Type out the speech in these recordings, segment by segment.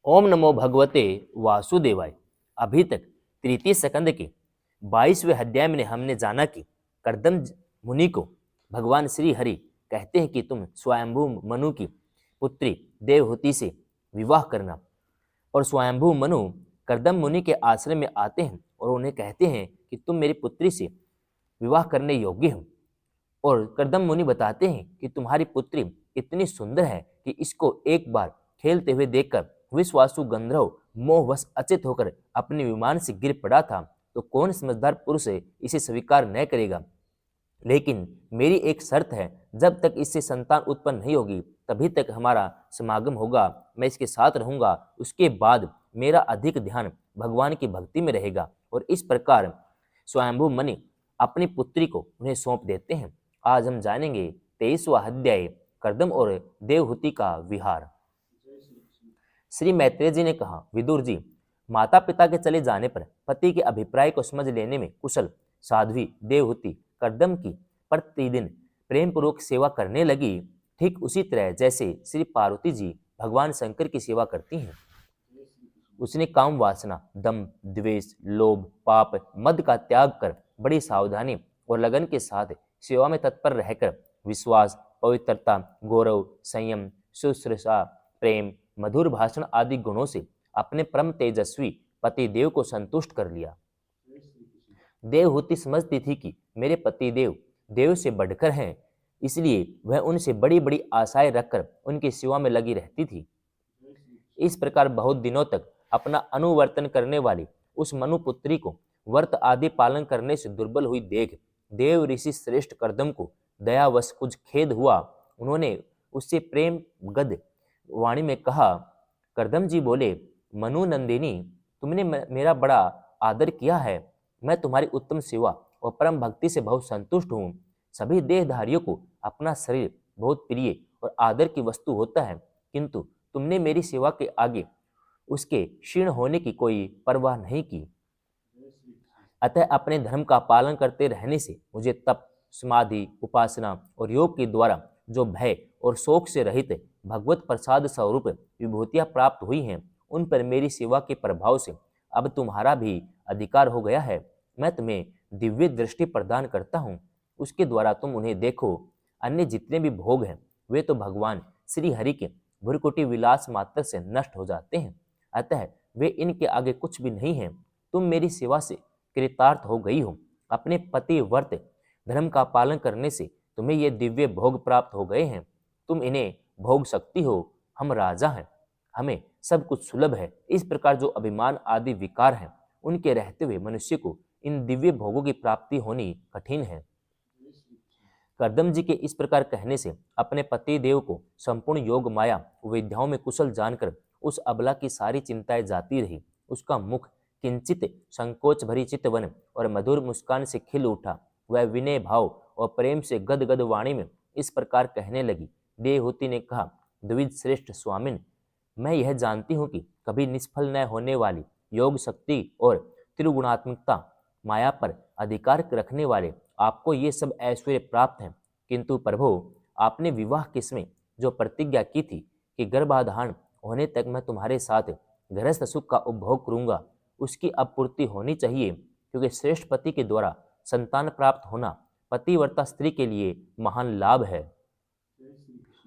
ओम नमो भगवते वासुदेवाय। अभी तक तृतीय स्कंद के 22वें अध्याय में हमने जाना कि कर्दम मुनि को भगवान श्री हरि कहते हैं कि तुम स्वयंभू मनु की पुत्री देवहूति से विवाह करना। और स्वयंभू मनु कर्दम मुनि के आश्रम में आते हैं और उन्हें कहते हैं कि तुम मेरी पुत्री से विवाह करने योग्य हो। और कर्दम मुनि बताते हैं कि तुम्हारी पुत्री इतनी सुंदर है कि इसको एक बार खेलते हुए देखकर विश्वासु गंधर्व मोहवश अचेत होकर अपने विमान से गिर पड़ा था, तो कौन समझदार पुरुष इसे स्वीकार न करेगा। लेकिन मेरी एक शर्त है, जब तक इससे संतान उत्पन्न नहीं होगी तभी तक हमारा समागम होगा, मैं इसके साथ रहूंगा। उसके बाद मेरा अधिक ध्यान भगवान की भक्ति में रहेगा। और इस प्रकार स्वयंभू मुनि अपनी पुत्री को उन्हें सौंप देते हैं। आज हम जानेंगे 23वां अध्याय कर्दम और देवहूति का विहार। श्री मैत्रेय जी ने कहा, विदुर जी, माता पिता के चले जाने पर पति के अभिप्राय को समझ लेने में कुशल साध्वी देवहूति कर्दम की प्रतिदिन प्रेम पूर्वक सेवा करने लगी, ठीक उसी तरह जैसे श्री पार्वती जी भगवान शंकर की सेवा करती हैं। उसने काम वासना, दम, द्वेष, लोभ, पाप, मद का त्याग कर बड़ी सावधानी और लगन के साथ सेवा में तत्पर रहकर विश्वास, पवित्रता, गौरव, संयम, शुश्रूषा, प्रेम, मधुर भाषण आदि गुणों से अपने परम तेजस्वी पति देव को संतुष्ट कर लिया। देवहूति समझती थी कि मेरे पति देव देव से बढ़कर हैं, इसलिए वह उनसे बड़ी बड़ी आशाएं रखकर उनकी सेवा में लगी रहती थी। इस प्रकार बहुत दिनों तक अपना अनुवर्तन करने वाली उस मनुपुत्री को व्रत आदि पालन करने से दुर्बल हुई देख देव ऋषि श्रेष्ठ कर्दम को दयावश कुछ खेद हुआ। उन्होंने उससे प्रेम गद वाणी में कहा, कर्दम जी बोले, मनु नंदिनी, तुमने मेरा बड़ा आदर किया है। मैं तुम्हारी उत्तम सेवा और परम भक्ति से बहुत संतुष्ट हूँ। सभी देहधारियों को अपना शरीर बहुत प्रिय और आदर की वस्तु होता है, किंतु तुमने मेरी सेवा के आगे उसके क्षीण होने की कोई परवाह नहीं की। अतः अपने धर्म का पालन करते रहने से मुझे तप, समाधि, उपासना और योग के द्वारा जो भय और शोक से रहित भगवत प्रसाद स्वरूप विभूतियां प्राप्त हुई हैं, उन पर मेरी सेवा के प्रभाव से अब तुम्हारा भी अधिकार हो गया है। मैं तुम्हें दिव्य दृष्टि प्रदान करता हूँ, उसके द्वारा तुम उन्हें देखो। अन्य जितने भी भोग हैं वे तो भगवान श्री हरि के भुरकुटी विलास मात्र से नष्ट हो जाते हैं, अतः वे इनके आगे कुछ भी नहीं हैं। तुम मेरी सेवा से कृतार्थ हो गई हो। अपने पति व्रत धर्म का पालन करने से तुम्हें ये दिव्य भोग प्राप्त हो गए हैं, तुम इन्हें भोग सकती हो। हम राजा हैं, हमें सब कुछ सुलभ है। इस प्रकार जो अभिमान आदि विकार हैं, उनके रहते हुए मनुष्य को इन दिव्य भोगों की प्राप्ति होनी कठिन है। कर्दम जी के इस प्रकार कहने से अपने पति देव को संपूर्ण योग माया विद्याओं में कुशल जानकर उस अबला की सारी चिंताएं जाती रही। उसका मुख किंचित संकोच भरी चितवन और मधुर मुस्कान से खिल उठा। वह विनय भाव और प्रेम से गदगद वाणी में इस प्रकार कहने लगी। देवहूति ने कहा, द्विज श्रेष्ठ स्वामिन, मैं यह जानती हूँ कि कभी निष्फल न होने वाली योग शक्ति और त्रिगुणात्मकता माया पर अधिकार रखने वाले आपको ये सब ऐश्वर्य प्राप्त हैं, किंतु प्रभु, आपने विवाह के समय जो प्रतिज्ञा की थी कि गर्भाधान होने तक मैं तुम्हारे साथ गृहस्थ सुख का उपभोग करूंगा, उसकी अब पूर्ति होनी चाहिए, क्योंकि श्रेष्ठ पति के द्वारा संतान प्राप्त होना पतिव्रता स्त्री के लिए महान लाभ है।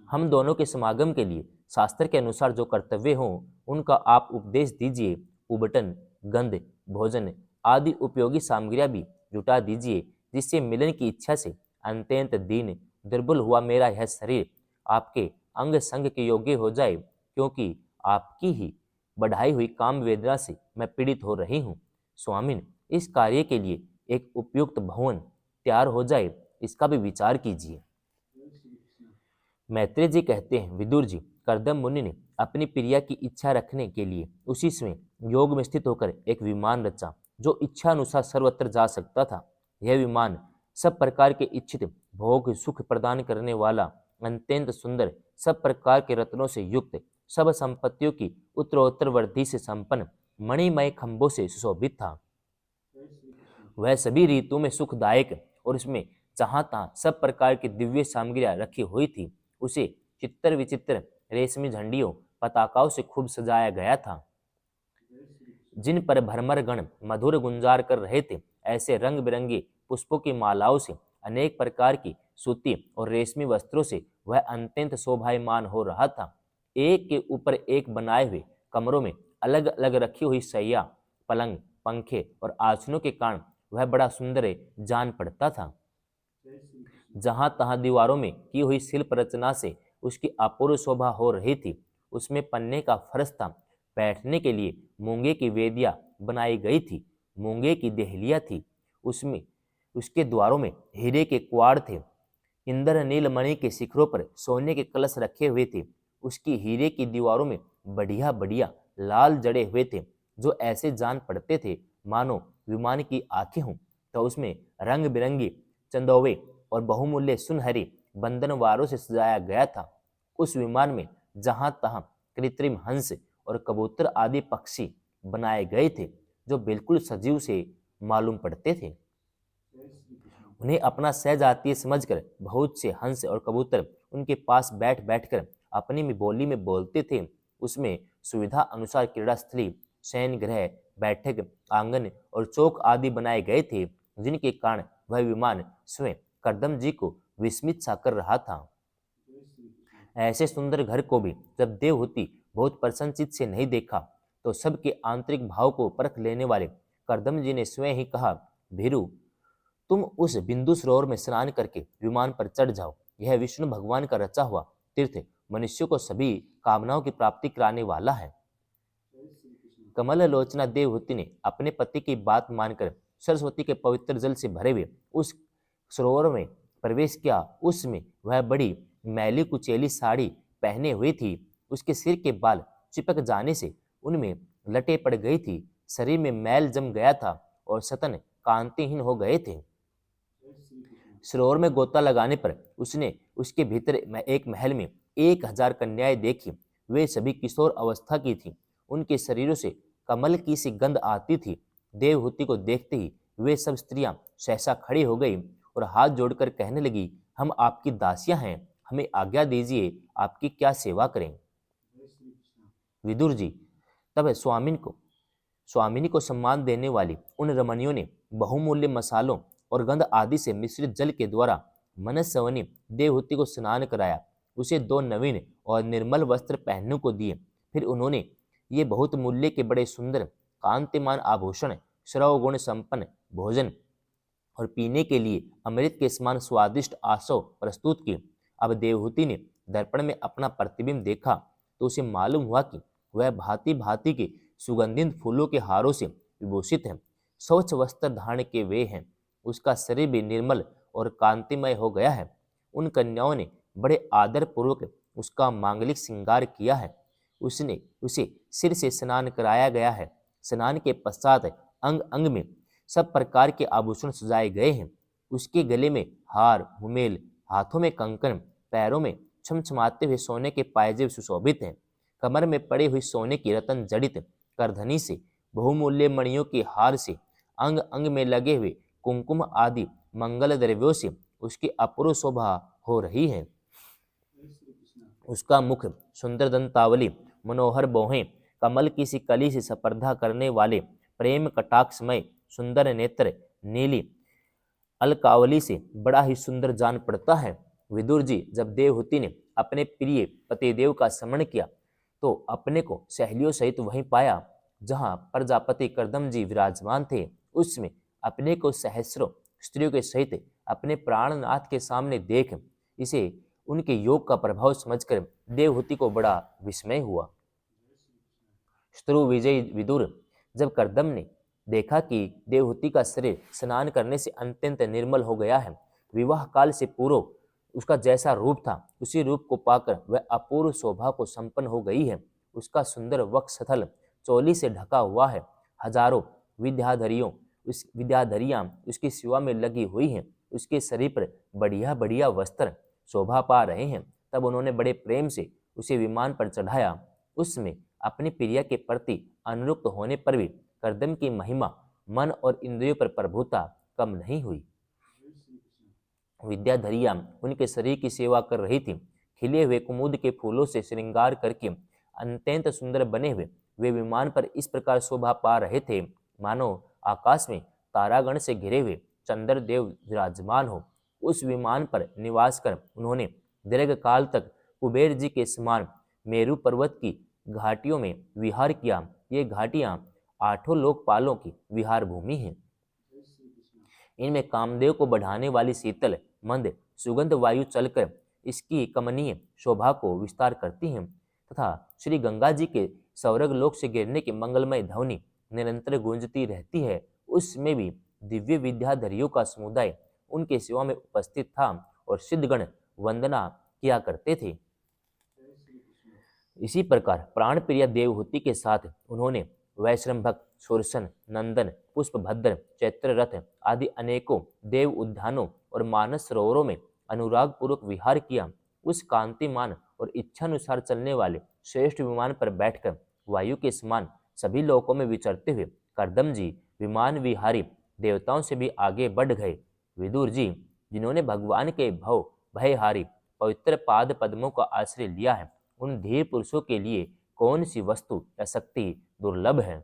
हम दोनों के समागम के लिए शास्त्र के अनुसार जो कर्तव्य हों उनका आप उपदेश दीजिए। उबटन, गंध, भोजन आदि उपयोगी सामग्रियां भी जुटा दीजिए, जिससे मिलन की इच्छा से अत्यंत दीन दुर्बल हुआ मेरा यह शरीर आपके अंग संग के योग्य हो जाए, क्योंकि आपकी ही बढ़ाई हुई काम वेदना से मैं पीड़ित हो रही हूँ। स्वामिन, इस कार्य के लिए एक उपयुक्त भवन तैयार हो जाए, इसका भी विचार कीजिए। मैत्रेय जी कहते हैं, विदुर जी, कर्दम मुनि ने अपनी प्रिया की इच्छा रखने के लिए उसी समय योग में स्थित होकर एक विमान रचा, जो इच्छा अनुसार सर्वत्र जा सकता था। यह विमान सब प्रकार के इच्छित भोग सुख प्रदान करने वाला, अत्यंत सुंदर, सब प्रकार के रत्नों से युक्त, सब संपत्तियों की उत्तरोत्तर वृद्धि से संपन्न, मणिमय खंभों से सुशोभित था। वह सभी ऋतुओं में सुखदायक और उसमें जहां तहाँ सब प्रकार की दिव्य सामग्रियां रखी हुई थी। उसे चित्र विचित्र रेशमी झंडियों, पताकाओं से खूब सजाया गया था, जिन पर भ्रमर गण मधुर गुंजार कर रहे थे। ऐसे रंग बिरंगी पुष्पों की मालाओं से, अनेक प्रकार की सूती और रेशमी वस्त्रों से वह अत्यंत शोभायमान हो रहा था। एक के ऊपर एक बनाए हुए कमरों में अलग अलग रखी हुई शैया, पलंग, पंखे और आसनों के कारण वह बड़ा सुंदर जान पड़ता था। जहां तहां दीवारों में की हुई शिल्प रचना से उसकी अपूर्व शोभा हो रही थी। उसमें पन्ने का फर्श था, बैठने के लिए मूंगे की वेदियां बनाई गई थी, मूंगे की देहलियां थी, उसमें उसके द्वारों में हीरे के कुआड़ थे, इंद्रनील मणि के शिखरों पर सोने के कलश रखे हुए थे। उसकी हीरे की दीवारों में बढ़िया बढ़िया लाल जड़े हुए थे, जो ऐसे जान पड़ते थे मानो विमान की आंखें हों। तो उसमें रंग बिरंगी चंदोवे और बहुमूल्य सुनहरी बंधनवारों से सजाया गया था। उस विमान में जहां तहां कृत्रिम हंस और कबूतर आदि पक्षी बनाए गए थे, जो बिल्कुल सजीव से मालूम पड़ते थे। उन्हें अपना सहजातीय समझकर बहुत से हंस और कबूतर उनके पास बैठ बैठकर अपनी बोली में बोलते थे। उसमें सुविधा अनुसार क्रीड़ा स्थली, शयन गृह, बैठक आंगन और चौक आदि बनाए गए थे, जिनके कारण वह विमान स्वयं करदम जी को विस्मित सा कर रहा था। ऐसे सुंदर घर को भी जब देवहूति बहुत प्रसन्नचित से नहीं देखा, तो सबके आंतरिक भाव को परख लेने वाले करदम जी ने स्वयं ही कहा, भीरू, तुम उस बिंदु सरोवर में स्नान करके विमान पर चढ़ जाओ। यह विष्णु भगवान का रचा हुआ तीर्थ मनुष्य को सभी कामनाओं की प्राप्ति कराने वाला है। कमल लोचना देवहूति ने अपने पति की बात मानकर सरस्वती के पवित्र जल से भरे हुए उस सरोवर में प्रवेश किया। उसमें वह बड़ी मैली कुचैली साड़ी पहने हुई थी। उसके सिर के बाल चिपक जाने से उनमें लटे पड़ गई थी, शरीर में मैल जम गया था और स्तन कांतिहीन हो गए थे। सरोवर में गोता लगाने पर उसने उसके भीतर एक महल में 1000 कन्याएं देखी। वे सभी किशोर अवस्था की थीं। उनके शरीरों से कमल की सी गंध आती थी। देवहूति को देखते ही वे सब स्त्रियां सहसा खड़ी हो गई और हाथ जोड़कर कहने लगी, हम आपकी दासियां हैं, हमें आज्ञा दीजिए, आपकी क्या सेवा करें। विदुर जी, तब स्वामिनी को सम्मान देने वाली उन रमणियों ने बहुमूल्य मसालों और गंध आदि से मिश्रित जल के द्वारा मनस्सवनी देवहूति को स्नान कराया। उसे 2 नवीन और निर्मल वस्त्र पहनने को दिए। फिर उन्होंने ये बहुत मूल्य के बड़े सुंदर कांतिमान आभूषण, श्रव गुण संपन्न भोजन और पीने के लिए अमृत के समान स्वादिष्ट आसव प्रस्तुत किए। अब देवहूति ने दर्पण में अपना प्रतिबिंब देखा तो उसे मालूम हुआ कि वह भांति भांति के सुगंधित फूलों के हारों से विभूषित है, स्वच्छ वस्त्र धारण के वे हैं। उसका शरीर भी निर्मल और कांतिमय हो गया है। उन कन्याओं ने बड़े आदर पूर्वक उसका मांगलिक श्रृंगार किया है। उसे सिर से स्नान कराया गया है। स्नान के पश्चात अंग अंग में सब प्रकार के आभूषण सजाए गए हैं। उसके गले में हार हुमेल, हाथों में कंकन, पैरों में छमछमाते हुए सोने के पायजेब सुशोभित हैं। कमर में पड़ी हुई सोने की रतन जड़ित करधनी से, बहुमूल्य मणियों के हार से, अंग अंग में लगे हुए कुमकुम आदि मंगल द्रव्यों से उसकी अपूर्व शोभा हो रही है। उसका मुख सुंदर दंतावली, मनोहर बोहें, कमल की सी कली से स्पर्धा करने वाले प्रेम कटाक्षमय सुंदर नेत्र, नीली अलकावली से बड़ा ही सुंदर जान पड़ता है। विदुर जी, जब देवहूति ने अपने प्रिय पतिदेव का स्मरण किया तो अपने को सहेलियों सहित वहीं पाया जहां प्रजापति करदम जी विराजमान थे। उसमें अपने को सहस्रों स्त्रियों के सहित अपने प्राणनाथ के सामने देख इसे उनके योग का प्रभाव समझकर देवहूति को बड़ा विस्मय हुआ। शत्रु विजय विदुर, जब करदम ने देखा कि देवहूति का शरीर स्नान करने से अत्यंत निर्मल हो गया है, विवाह काल से पूर्व उसका जैसा रूप था उसी रूप को पाकर वह अपूर्व शोभा को संपन्न हो गई है। उसका सुंदर वक्षस्थल चोली से ढका हुआ है। हजारों विद्याधरियां उसकी सेवा में लगी हुई हैं। उसके शरीर पर बढ़िया बढ़िया वस्त्र शोभा पा रहे हैं। तब उन्होंने बड़े प्रेम से उसे विमान पर चढ़ाया। उसमें अपनी प्रिया के प्रति अनुरक्त होने पर भी करदम की महिमा मन और इंद्रियों पर प्रभुता कम नहीं हुई। विद्याधरियां उनके शरीर की सेवा कर रही थी। खिले हुए कुमुद के फूलों से श्रृंगार करके अत्यंत सुंदर बने हुए वे विमान पर इस प्रकार शोभा पा रहे थे मानो आकाश में तारागण से घिरे हुए चंद्रदेव विराजमान हो। उस विमान पर निवास कर उन्होंने दीर्घ काल तक कुबेर जी के समान मेरू पर्वत की घाटियों में विहार किया। ये घाटियां 8 लोकपालों की विहार भूमि हैं। इनमें कामदेव को बढ़ाने वाली शीतल मंद सुगंध वायु चलकर इसकी कमनीय शोभा को विस्तार करती हैं तथा श्री गंगा जी के स्वर्ग लोक से गिरने की मंगलमय ध्वनि निरंतर गूंजती रहती है। उसमें भी दिव्य विद्याधरियों का समुदाय उनके सेवा में उपस्थित था और सिद्धगण वंदना किया करते थे। इसी प्रकार प्राण प्रिय देवहूति के साथ उन्होंने वैश्रम्भक, सुरसन, नंदन, पुष्पभद्र, चैत्र रथ आदि अनेकों देव उद्यानों और मानस सरोवरों में अनुराग पूर्वक विहार किया। उस कांतिमान और इच्छानुसार चलने वाले श्रेष्ठ विमान पर बैठकर वायु के समान सभी लोकों में विचरते हुए कर्दम जी विमान विहारी देवताओं से भी आगे बढ़ गए। विदुर जी, जिन्होंने भगवान के भव भयहारी पवित्र पाद पद्मों का आश्रय लिया है, उन धीर पुरुषों के लिए कौन सी वस्तु या शक्ति दुर्लभ है।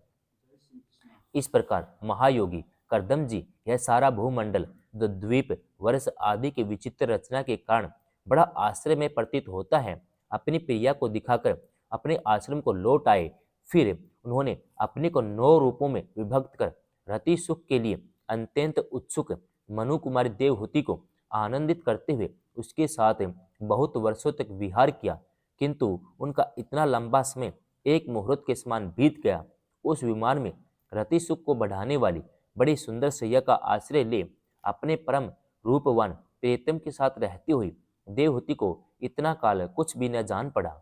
इस प्रकार महायोगी कर्दम जी यह सारा भूमंडल जो द्वीप वर्ष आदि की विचित्र रचना के कारण बड़ा आश्चर्य में प्रतीत होता है, अपनी प्रिया को दिखाकर अपने आश्रम को लौट आए। फिर उन्होंने अपने को 9 रूपों में विभक्त कर रति सुख के लिए अत्यंत उत्सुक मनु कुमारी देवहूति को आनंदित करते हुए उसके साथ बहुत वर्षों तक विहार किया, किंतु उनका इतना लंबा समय एक मुहूर्त के समान बीत गया। उस विमान में रति सुख को बढ़ाने वाली बड़ी सुंदर सैया का आश्रय ले अपने परम रूपवान प्रीतम के साथ रहती हुई देवहूति को इतना काल कुछ भी न जान पड़ा।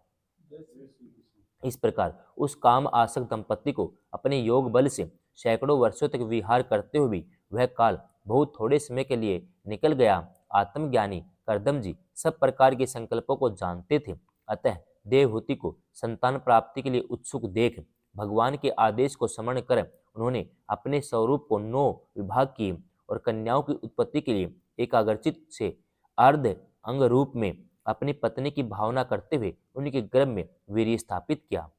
इस प्रकार उस काम आसक्त दंपति को अपने योग बल से सैकड़ों वर्षों तक विहार करते हुए भी वह काल बहुत थोड़े समय के लिए निकल गया। आत्मज्ञानी कर्दम जी सब प्रकार के संकल्पों को जानते थे, अतः देवहूति को संतान प्राप्ति के लिए उत्सुक देख भगवान के आदेश को स्मरण कर उन्होंने अपने स्वरूप को 9 विभाग किए और कन्याओं की उत्पत्ति के लिए एकाग्रचित से अर्ध अंग रूप में अपनी पत्नी की भावना करते हुए उनके गर्भ में वीर्य स्थापित किया।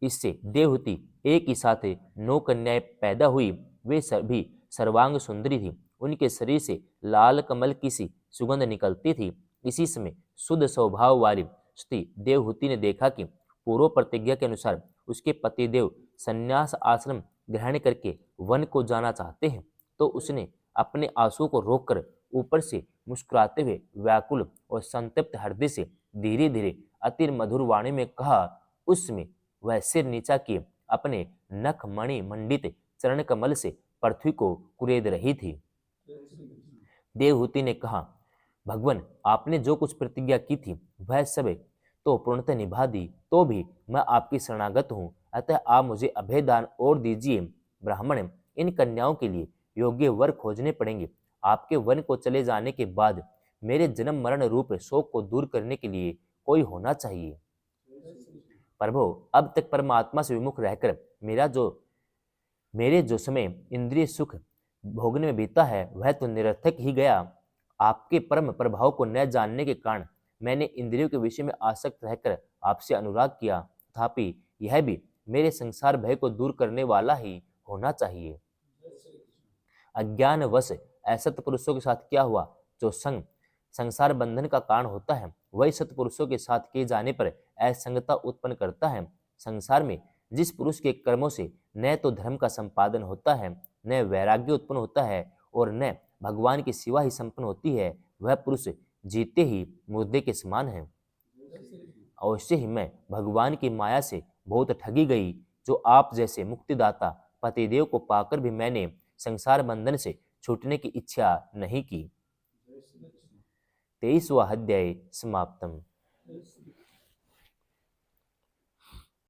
इससे देवहूति एक ही साथ 9 कन्याएं पैदा हुई। वे सभी सर्वांग सुंदरी थी। उनके शरीर से लाल कमल की सी सुगंध निकलती थी। इसी समय शुद्ध स्वभाव वाली स्त्री देवहूति ने देखा कि पूर्व प्रतिज्ञा के अनुसार उसके पतिदेव संन्यास आश्रम ग्रहण करके वन को जाना चाहते हैं, तो उसने अपने आंसू को रोककर ऊपर से मुस्कुराते हुए व्याकुल और संतप्त हृदय से धीरे धीरे अति मधुर वाणी में कहा। उसमें वह सिर नीचा किए अपने नख मणि मंडित चरण कमल से पृथ्वी को कुरेद रही थी। देवहूति ने कहा, भगवान, आपने जो कुछ प्रतिज्ञा की थी वह सब तो पूर्णतः निभा दी, तो भी मैं आपकी शरणागत हूँ, अतः आप मुझे अभय दान और दीजिए। ब्राह्मण, इन कन्याओं के लिए योग्य वर खोजने पड़ेंगे। आपके वन को चले जाने के बाद मेरे जन्म मरण रूप शोक को दूर करने के लिए कोई होना चाहिए। प्रभु, अब तक परमात्मा से विमुख रहकर मेरे जो समय इंद्रिय सुख भोगने में बीता है वह तो निरर्थक ही गया। आपके परम प्रभाव को न जानने के कारण मैंने इंद्रियों के विषय में आसक्त रहकर आपसे अनुराग किया, तथापि यह भी मेरे संसार भय को दूर करने वाला ही होना चाहिए। अज्ञानवश असत पुरुषों के साथ क्या हुआ? जो संग संसार बंधन का कारण होता है, वही सत्पुरुषों के साथ किए जाने पर असंगता उत्पन्न करता है। संसार में जिस पुरुष के कर्मों से न तो धर्म का संपादन होता है, न वैराग्य उत्पन्न होता है और न भगवान की सेवा ही संपन्न होती है, वह पुरुष जीते ही मुर्दे के समान है। अवश्य ही मैं भगवान की माया से बहुत ठगी गई। जो आप जैसे मुक्तिदाता पतिदेव को पाकर भी मैंने संसार बंधन से छूटने की इच्छा नहीं की। 23वां अध्याय समाप्तम।